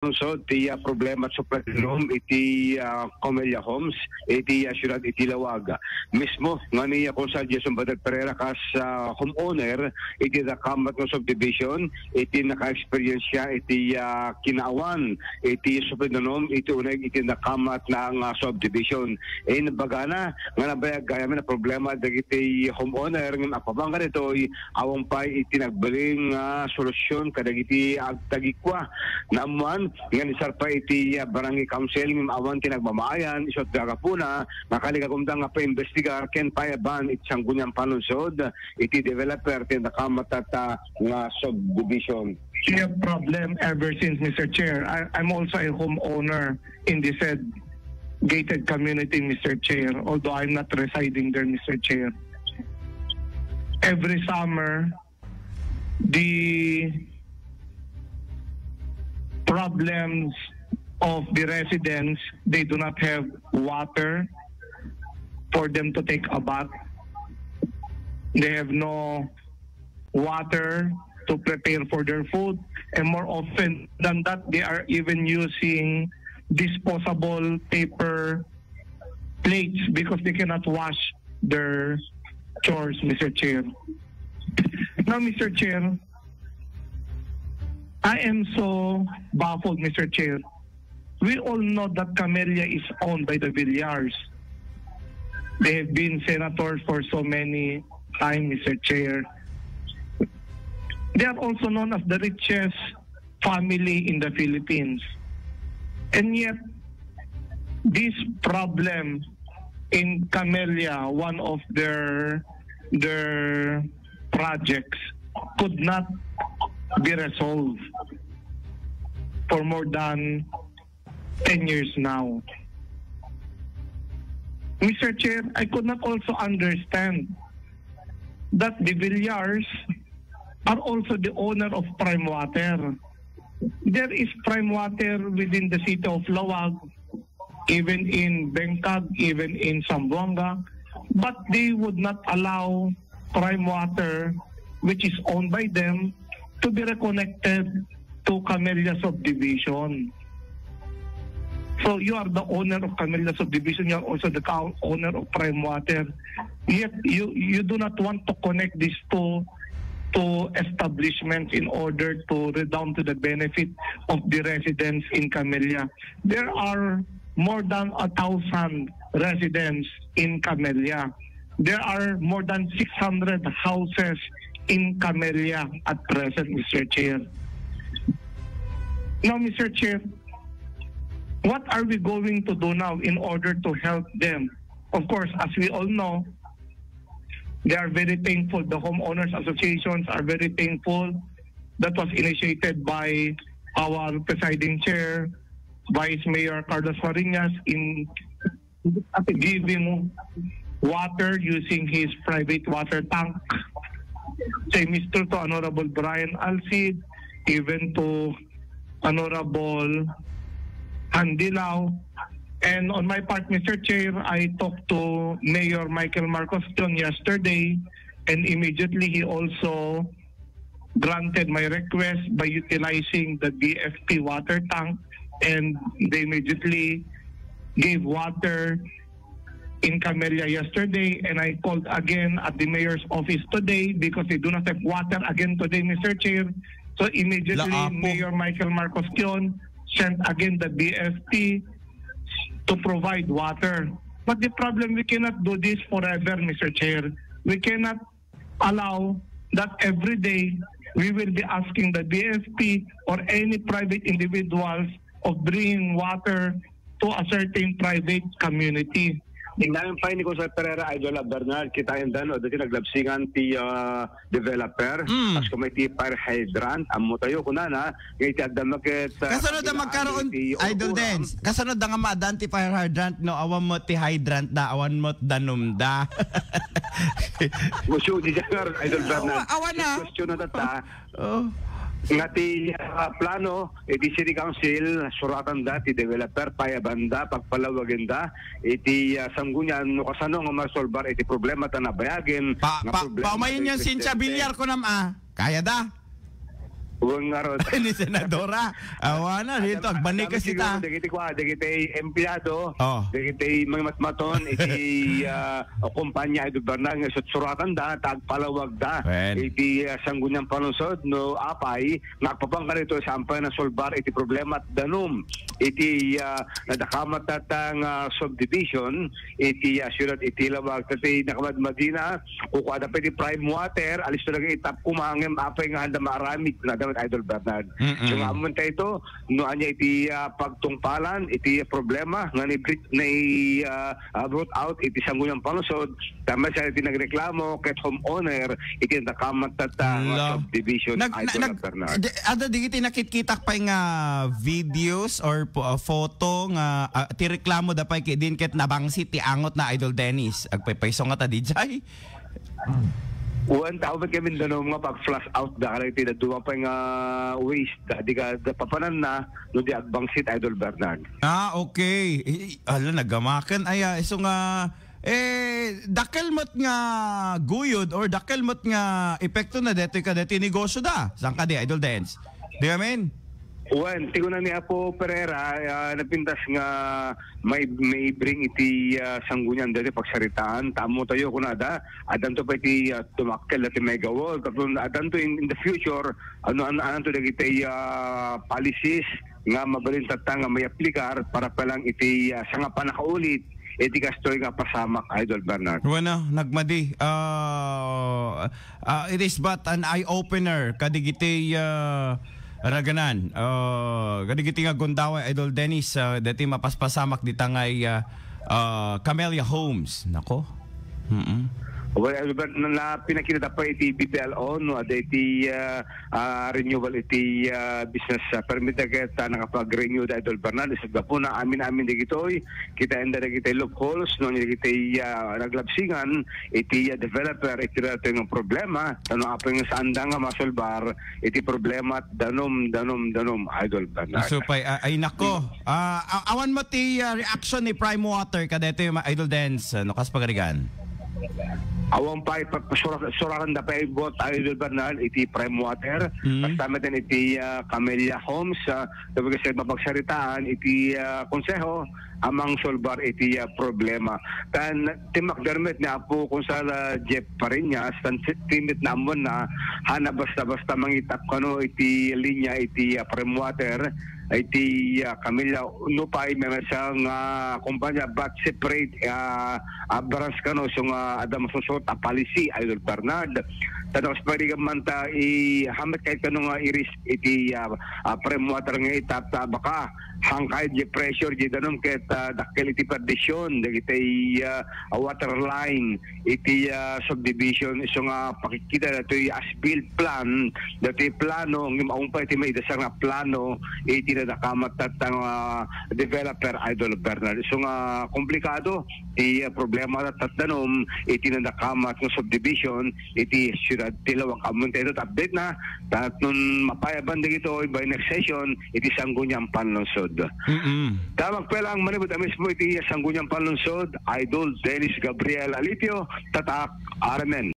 So, iti problema sa Platinum, iti Comelia Homes, iti Syudad, iti Lawaga. Mismo, nga niya kung sa Jason Badal Pereira kas homeowner, iti nakamat ng subdivision, iti naka-experience siya, iti kinaawan, iti Supidanom, iti unay, iti nakamat ng subdivision. Nabagana, nga nabayag gaya na problema, iti homeowner, nga apabang ganito, awang pa iti nagbaling solusyon, kadag iti agtagikwa, naman, nga nisar pa iti barangay council ng awan tinagmamayan isot gagapuna nakaligagumdang nga pa-investigar ken payaban iti sanggunyang panunsod iti developer tin nakamatata nga subdivision. We have problem ever since, Mr. Chair. I'm also a homeowner in the said gated community, Mr. Chair, although I'm not residing there, Mr. Chair. Every summer, the problems of the residents, they do not have water for them to take a bath. They have no water to prepare for their food, and more often than that, they are even using disposable paper plates because they cannot wash their chores, Mr. Chair. Now, Mr. Chair, I am so baffled, Mr. Chair. We all know that Camellia is owned by the Villars. They have been senators for so many times, Mr. Chair. They are also known as the richest family in the Philippines. And yet, this problem in Camellia, one of their projects, could not be resolved for more than 10 years now. Mr. Chair, I could not also understand that the Villars are also the owner of Prime Water. There is Prime Water within the city of Lawag, even in Bengkag, even in Zamboanga, but they would not allow Prime Water, which is owned by them, to be reconnected to Camellia Subdivision. So you are the owner of Camellia Subdivision, you are also the owner of Prime Water. Yet you do not want to connect these two establishments in order to redound to the benefit of the residents in Camellia. There are more than 1,000 residents in Camellia. There are more than 600 houses in Camellia at present, Mr. Chair. Now, Mr. Chair, what are we going to do now in order to help them? Of course, as we all know, they are very thankful. The homeowners associations are very thankful. That was initiated by our presiding chair, Vice Mayor Carlos Fariñas, in giving water using his private water tank. Say Mr. to Honorable Brian Alcid, even to Honorable Handilao. And on my part, Mr. Chair, I talked to Mayor Michael Marcos yesterday, and immediately he also granted my request by utilizing the BFP water tank, and they immediately gave water in Camellia yesterday, and I called again at the mayor's office today because they do not have water again today, Mr. Chair. So immediately, Mayor Michael Marcos sent again the BFP to provide water. But the problem, we cannot do this forever, Mr. Chair. We cannot allow that every day we will be asking the BFP or any private individuals of bringing water to a certain private community. Tingnan pa ni Jose Pereira, Idol Bernard, kita yung dano, dati naglabsingan ti developer, as kung may ti fire hydrant, amo tayo kuna na, ngayon ti agdan makit... Kasunod na magkaroon, Idol Dance, kasunod na nga maadan ti fire hydrant, no, awan mo ti hydrant da, awan mo danum da. Musyo, di dyan, Idol Bernard. Awan na. Question na data. Ngati plano iti City Council suratan da ti developer payabanda pagpalawagan da iti sanggunyan no kasano nga masolbar iti problema ta nabayagin paumayon yan Cynthia Villar ko nam kaya da Huwag nga ron. Ni Senadora. Awa na, dito, agbani ka sita. Dagiti empleyado, Oh. dagiti mga matmaton, iti kumpanya, ito bernal, nga suratan da, tagpalawag da, Well. iti sanggunyang panusod, no, apay, nakpapang ka nito, sampay na solbar, iti problema at danum, iti nadakamat natang subdivision, iti syudad, iti lawag, iti nakamad Madina, kukuha pa iti prime water, alis talaga itap kumangem, apay nga handa maramit, na Idol Bernard. So nga mo ito, no anya iti pagtungpalan, iti problema nga ni brought out iti sanggunyang panusod, tama siya iti nagreklamo ket homeowner iti nakamat subdivision Idol Bernard. Ada digiti nakikita pa nga videos or photo nga ti reklamo da pa din ket nabangsi ti angot na Idol Dennis. Agpaypayso nga ta dijay. Uwan tao ba kami doon mga pag-flush out da kalay tinaduwa pa nga waste di ka papanan na no di agbangsit Idol Bernard. Okay. Ala nagamaken aya iso nga dakkel mot nga guyod or dakkel mot nga epekto na detoy ka deti negosyo da. Saan ka di Idol Dance? Di amen? Uwan, tigo na ni Apo Pereira, napintas nga may bring iti sanggunyan dati pagsaritaan. Tamo tayo kunada, adan to pa iti tumakkel at mega wall. Tapos adan to in the future, ano to iti policies nga mabalin nga may aplikar para palang iti sanga pa nakaulit. Iti kastoy nga pasamak Idol Bernard. Bueno, nagmadi. It is but an eye-opener kadigiti raganan. Kadigiti nga Gondawa Idol Dennis dati mapaspasamak di tangay Camellia Homes. Nako. Well, na pinakita pa iti BPLO no ada iti renewal iti business permit ket nakapag-renew da Idol Bernard isag po na amin digitoy kita enda dagiti loopholes no dagiti naglabsingan iti developer iti ng problema ano apeng sa anda nga masolbar iti problema danom Idol Bernard. So ay nako. Awan mo ti reaction ni Prime Water kadto yung Idol Dance no kas pagarigan. Awang pa surakan da pa ibot Idol Bernard iti Prime Water kasama din iti Camellia Homes sabi kasi mapagsaritaan iti konseho amang solbar iti problema kan timak dermet ni Apo kung sa Jeff Pariñas tan timit namon na hana basta mangitak kano iti linya iti Prime Water iti Camellia Lupay may siyang kumpanya but separate branch kano so nga adam susot a policy Idol Bernard tanos pwede man ta hamat kahit kano nga iris iti Prime Water nga itap baka hangkay di pressure di danom ket dakkel iti perdisyon dagiti water line iti subdivision so nga pakikita dato as-built plan dati plano ng maumpa iti may dasar nga plano iti nadakamat tatang developer Idol Bernard so nga komplikado iti problema tatdanom iti nadakamat ng subdivision iti syudad Tilawag amunta ito update na at nun mapayaban dito by next session iti sanggunyang panlungsod. Tamang pelang manibot mismo iti sanggunyang panlungsod Idol Dennis Gabriel Alipio tatak Armen.